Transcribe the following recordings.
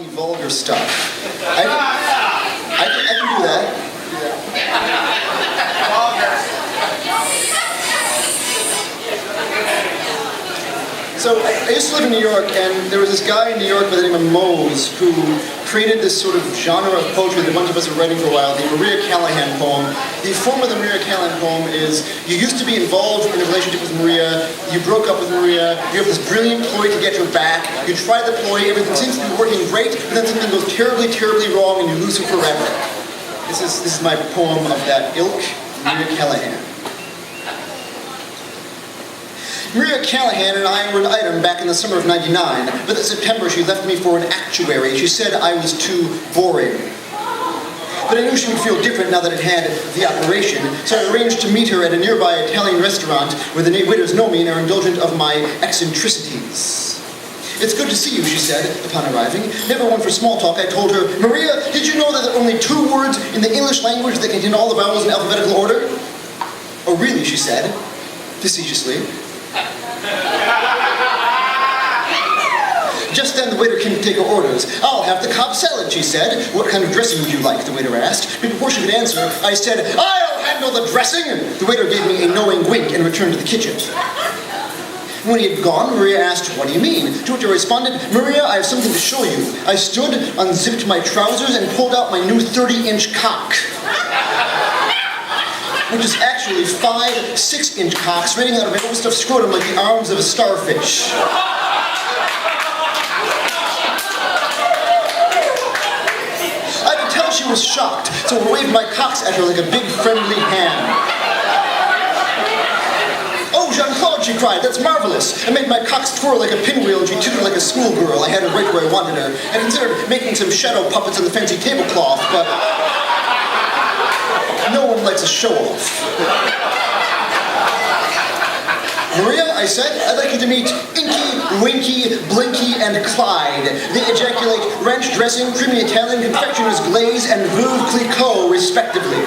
vulgar stuff. I can do that. So I used to live in New York, and there was this guy in New York by the name of Mose who created this sort of genre of poetry that a bunch of us were writing for a while, the Maria Callaghan poem. The form of the Maria Callaghan poem is, you used to be involved in a relationship with Maria, you broke up with Maria, you have this brilliant ploy to get her back, you try the ploy, everything seems to be working great, and then something goes terribly, terribly wrong, and you lose her forever. This is my poem of that ilk, Maria Callaghan. Maria Callaghan and I were an item back in the summer of '99, but in September she left me for an actuary. She said I was too boring. But I knew she would feel different now that it had the operation, so I arranged to meet her at a nearby Italian restaurant where the waiters know me and are indulgent of my eccentricities. "It's good to see you," she said, upon arriving. Never one for small talk, I told her, "Maria, did you know that there are only 2 words in the English language that contain all the vowels in alphabetical order?" "Oh, really?" she said, facetiously. Just then the waiter came to take her orders. "I'll have the Cobb salad," she said. "What kind of dressing would you like?" the waiter asked. But before she could answer, I said, "I'll handle the dressing!" The waiter gave me a knowing wink and returned to the kitchen. When he had gone, Maria asked, "What do you mean?" To which I responded, "Maria, I have something to show you." I stood, unzipped my trousers, and pulled out my new 30-inch cock, which is actually 5 6-inch cocks raining out of my overstuffed scrotum like the arms of a starfish. I could tell she was shocked, so I waved my cocks at her like a big friendly hand. "Oh, Jean-Claude," she cried, "that's marvelous." I made my cocks twirl like a pinwheel and she tittered like a schoolgirl. I had her right where I wanted her. I considered making some shadow puppets on the fancy tablecloth, but no one likes a show-off. "Maria," I said, "I'd like you to meet Inky, Winky, Blinky, and Clyde. They ejaculate ranch dressing, creamy Italian, confectioner's glaze, and Veuve Clicquot, respectively."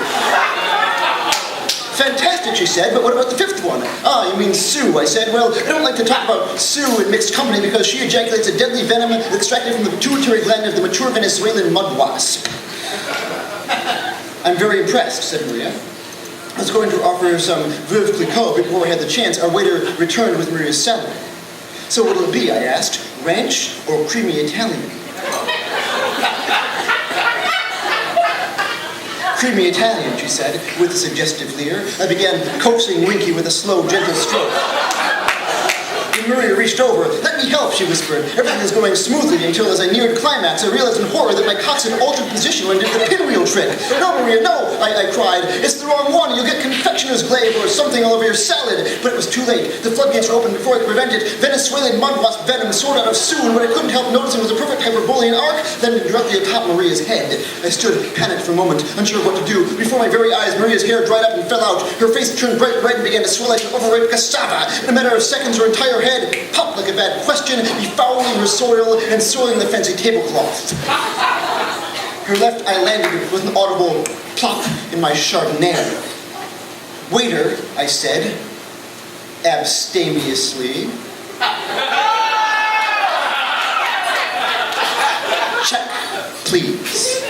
"Fantastic," she said, "but what about the 5th one?" "Ah, you mean Sue," I said. "Well, I don't like to talk about Sue in mixed company because she ejaculates a deadly venom extracted from the pituitary gland of the mature Venezuelan mud wasp." "I'm very impressed," said Maria. I was going to offer her some Veuve Clicquot before I had the chance. Our waiter returned with Maria's salad. "So what'll it be?" I asked. "Ranch or creamy Italian?" "Creamy Italian," she said, with a suggestive leer. I began coaxing Winky with a slow, gentle stroke. Maria reached over. "Let me help," she whispered. Everything was going smoothly until, as I neared climax, I realized in horror that my cocks had altered position when I did the pinwheel trick. "No, Maria, no!" I cried. "It's the wrong one. You'll get confectioner's glaze or something all over your salad." But it was too late. The floodgates were open before I could prevent it. Venezuelan mud wasp venom soared out of Sue, and what I couldn't help noticing was a perfect Hyperborean arc landing directly atop Maria's head. I stood, panicked for a moment, unsure of what to do. Before my very eyes, Maria's hair dried up and fell out. Her face turned bright red and began to swell like an overripe cassava. In a matter of seconds, her entire head popped like a bad question, befouling her soil and soiling the fancy tablecloth. Her left eye landed with an audible plop in my Chardonnay. "Waiter," I said, abstemiously. "Check, please."